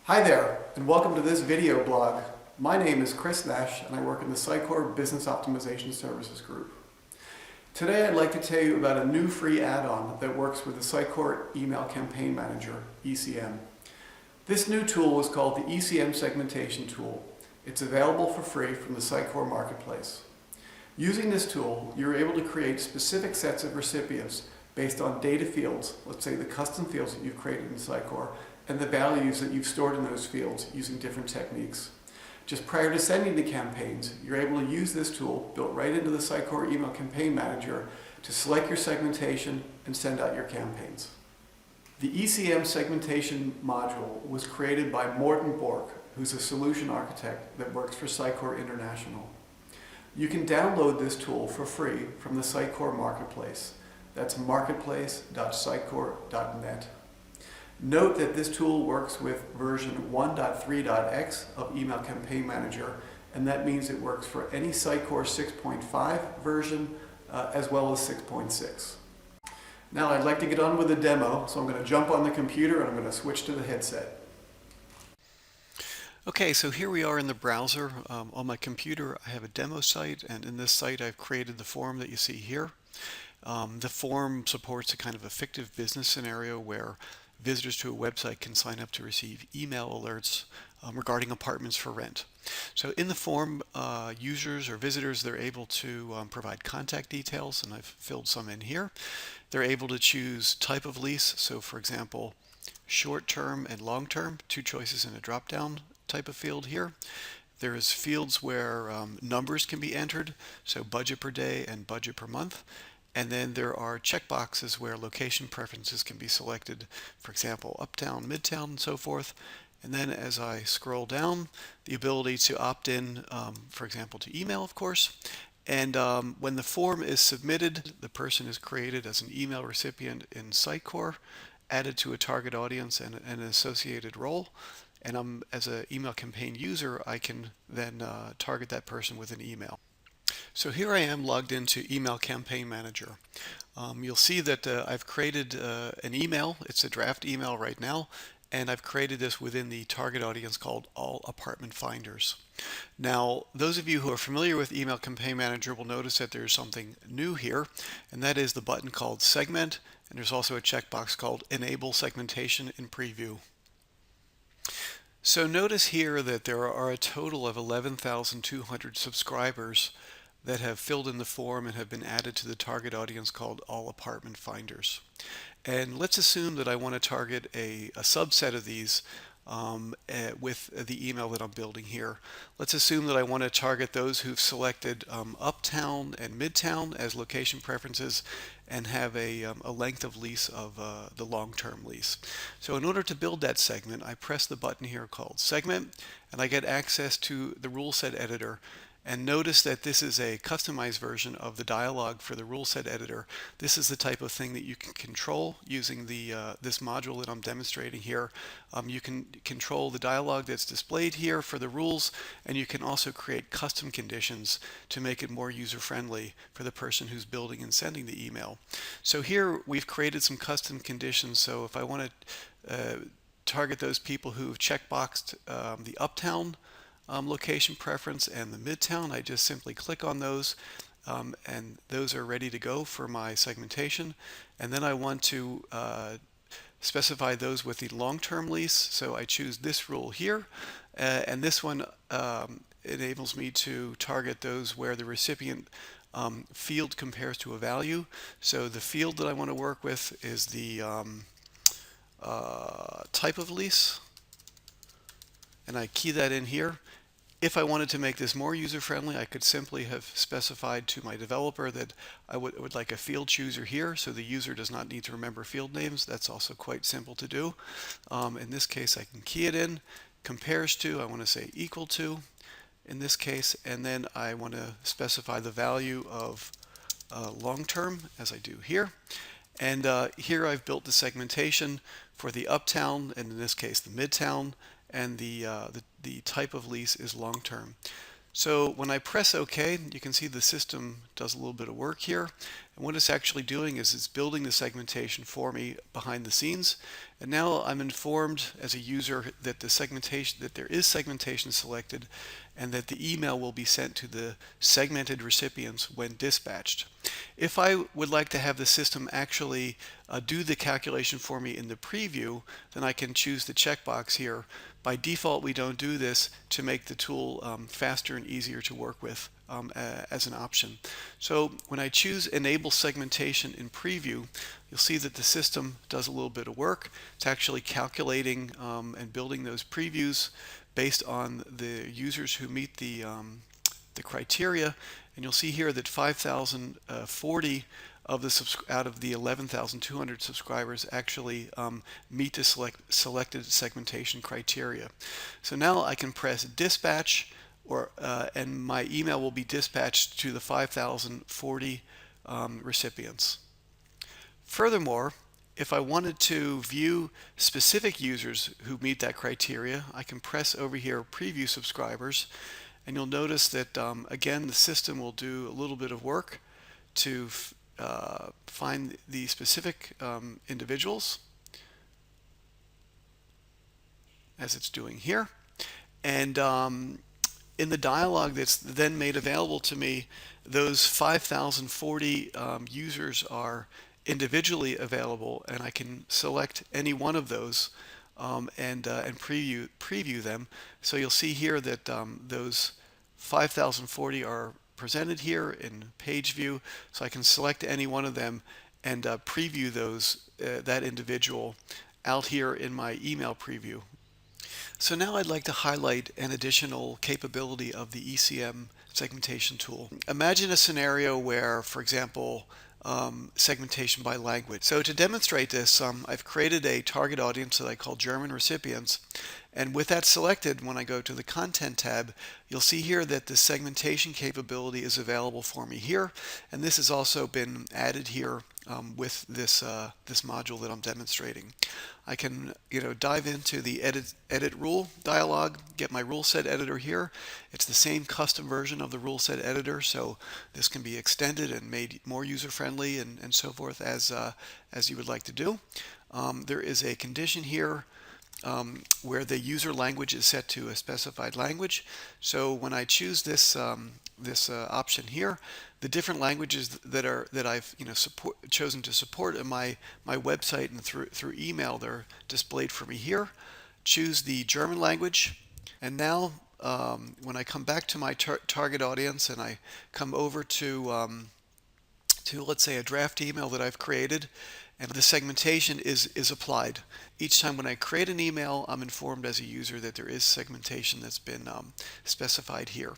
Hi there, and welcome to this video blog. My name is Chris Nash, and I work in the Sitecore Business Optimization Services Group. Today I'd like to tell you about a new free add-on that works with the Sitecore Email Campaign Manager, ECM. This new tool is called the ECM Segmentation Tool. It's available for free from the Sitecore Marketplace. Using this tool, you're able to create specific sets of recipients based on data fields, let's say the custom fields that you've created in Sitecore, and the values that you've stored in those fields using different techniques. Just prior to sending the campaigns, you're able to use this tool built right into the Sitecore Email Campaign Manager to select your segmentation and send out your campaigns. The ECM segmentation module was created by Morten Bork, who's a solution architect that works for Sitecore International. You can download this tool for free from the Sitecore Marketplace. That's marketplace.sitecore.net. Note that this tool works with version 1.3.x of Email Campaign Manager, and that means it works for any Sitecore 6.5 version as well as 6.6. Now I'd like to get on with the demo, so I'm going to jump on the computer and I'm going to switch to the headset. Okay, so here we are in the browser. On my computer I have a demo site, and in this site I've created the form that you see here. The form supports a kind of a fictive business scenario where visitors to a website can sign up to receive email alerts regarding apartments for rent. So in the form, users or visitors, they're able to provide contact details, and I've filled some in here. They're able to choose type of lease, so for example, short-term and long-term, two choices in a drop-down type of field here. There's fields where numbers can be entered, so budget per day and budget per month. And then there are checkboxes where location preferences can be selected, for example, uptown, midtown, and so forth. And then as I scroll down, the ability to opt in, for example, to email, of course. And when the form is submitted, the person is created as an email recipient in Sitecore, added to a target audience and an associated role. And as an email campaign user, I can then target that person with an email. So here I am logged into Email Campaign Manager. You'll see that I've created an email. It's a draft email right now, and I've created this within the target audience called All Apartment Finders. Now, those of you who are familiar with Email Campaign Manager will notice that there's something new here, and that is the button called Segment, and there's also a checkbox called Enable Segmentation in Preview. So notice here that there are a total of 11,200 subscribers that have filled in the form and have been added to the target audience called All Apartment Finders. And let's assume that I want to target a subset of these with the email that I'm building here. Let's assume that I want to target those who've selected uptown and midtown as location preferences and have a length of lease of the long-term lease. So in order to build that segment, I press the button here called Segment, and I get access to the rule set editor. And notice that this is a customized version of the dialog for the rule set editor. This is the type of thing that you can control using this module that I'm demonstrating here. You can control the dialog that's displayed here for the rules, and you can also create custom conditions to make it more user-friendly for the person who's building and sending the email. So here we've created some custom conditions. So if I want to target those people who've checkboxed the uptown location preference and the midtown, I just simply click on those and those are ready to go for my segmentation. And then I want to specify those with the long-term lease, so I choose this rule here, and this one enables me to target those where the recipient field compares to a value. So the field that I want to work with is the type of lease, and I key that in here. If I wanted to make this more user-friendly, I could simply have specified to my developer that I would like a field chooser here, so the user does not need to remember field names. That's also quite simple to do. In this case, I can key it in, compares to, I want to say equal to in this case, and then I want to specify the value of long-term, as I do here. And here I've built the segmentation for the uptown, and in this case the midtown, and the type of lease is long-term. So when I press OK, you can see the system does a little bit of work here. And what it's actually doing is it's building the segmentation for me behind the scenes. And now I'm informed as a user that there is segmentation selected and that the email will be sent to the segmented recipients when dispatched. If I would like to have the system actually do the calculation for me in the preview, then I can choose the checkbox here. By default, we don't do this to make the tool faster and easier to work with as an option. So when I choose Enable Segmentation in Preview, you'll see that the system does a little bit of work. It's actually calculating and building those previews based on the users who meet the criteria. And you'll see here that 5,040 out of the 11,200 subscribers actually meet the selected segmentation criteria. So now I can press dispatch, and my email will be dispatched to the 5,040 recipients. Furthermore, if I wanted to view specific users who meet that criteria, I can press over here Preview Subscribers, and you'll notice that again the system will do a little bit of work to find the specific individuals, as it's doing here. And in the dialog that's then made available to me, those 5,040 users are individually available, and I can select any one of those and preview them. So you'll see here that those 5,040 are presented here in page view, so I can select any one of them and preview that individual out here in my email preview. So now I'd like to highlight an additional capability of the ECM segmentation tool. Imagine a scenario where, for example, segmentation by language. So to demonstrate this, I've created a target audience that I call German recipients. And with that selected, when I go to the Content tab, you'll see here that the segmentation capability is available for me here. And this has also been added here with this module that I'm demonstrating. I can dive into the edit rule dialog, get my rule set editor here. It's the same custom version of the rule set editor, so this can be extended and made more user friendly and so forth as you would like to do. There is a condition here where the user language is set to a specified language. So when I choose this option here, the different languages that I've chosen to support in my website and through email, they're displayed for me here. Choose the German language, and now when I come back to my target audience and I come over to let's say a draft email that I've created, and the segmentation is applied. Each time when I create an email, I'm informed as a user that there is segmentation that's been specified here.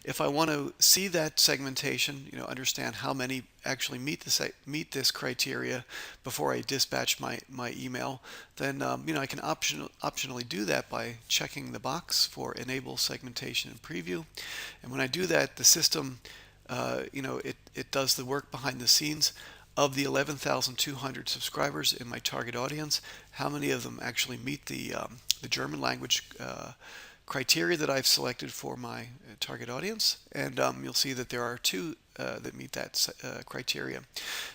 If I want to see that segmentation, understand how many actually meet this criteria before I dispatch my email, then I can optionally do that by checking the box for Enable Segmentation in Preview. And when I do that, the system it does the work behind the scenes. Of the 11,200 subscribers in my target audience, how many of them actually meet the German language criteria that I've selected for my target audience? And you'll see that there are 2 that meet that criteria.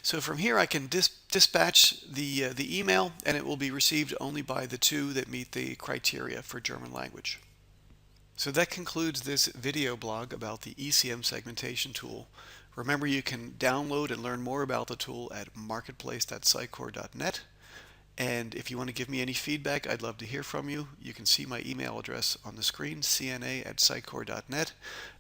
So from here I can dispatch the email, and it will be received only by the 2 that meet the criteria for German language. So that concludes this video blog about the ECM segmentation tool. Remember, you can download and learn more about the tool at marketplace.sitecore.net. And if you want to give me any feedback, I'd love to hear from you. You can see my email address on the screen, cna@sitecore.net.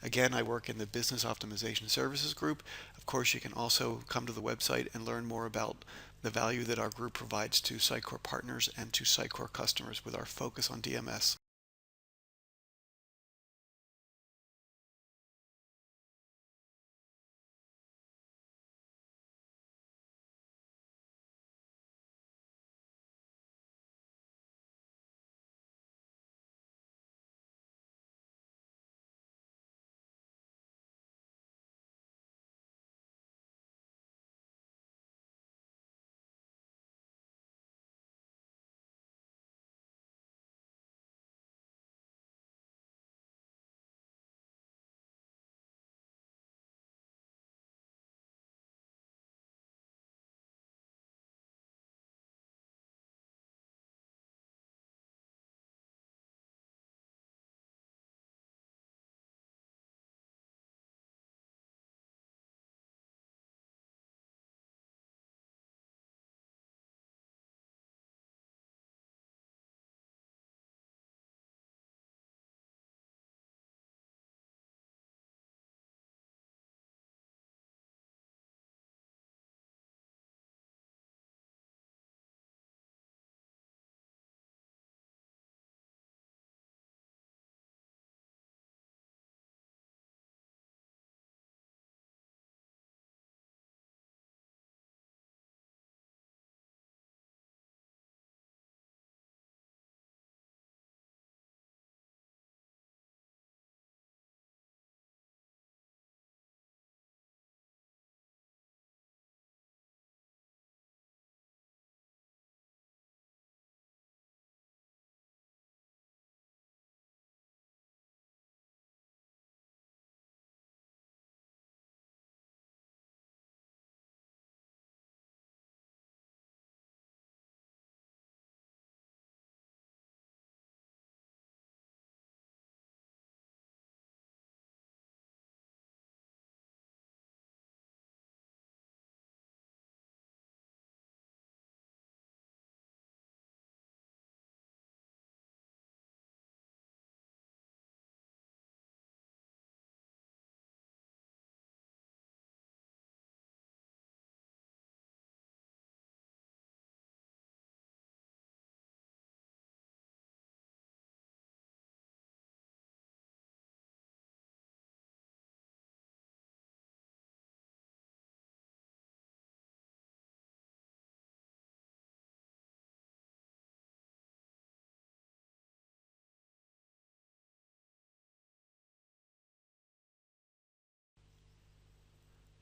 Again, I work in the Business Optimization Services group. Of course, you can also come to the website and learn more about the value that our group provides to Sitecore partners and to Sitecore customers with our focus on DMS.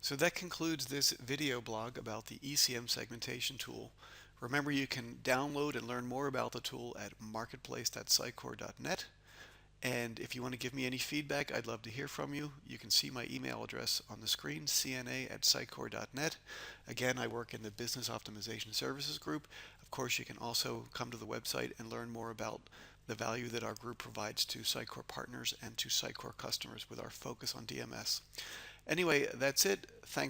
So that concludes this video blog about the ECM segmentation tool. Remember, you can download and learn more about the tool at marketplace.sitecore.net. And if you want to give me any feedback, I'd love to hear from you. You can see my email address on the screen, cna@sitecore.net. Again, I work in the Business Optimization Services group. Of course, you can also come to the website and learn more about the value that our group provides to Sitecore partners and to Sitecore customers with our focus on DMS. Anyway, that's it. Thanks.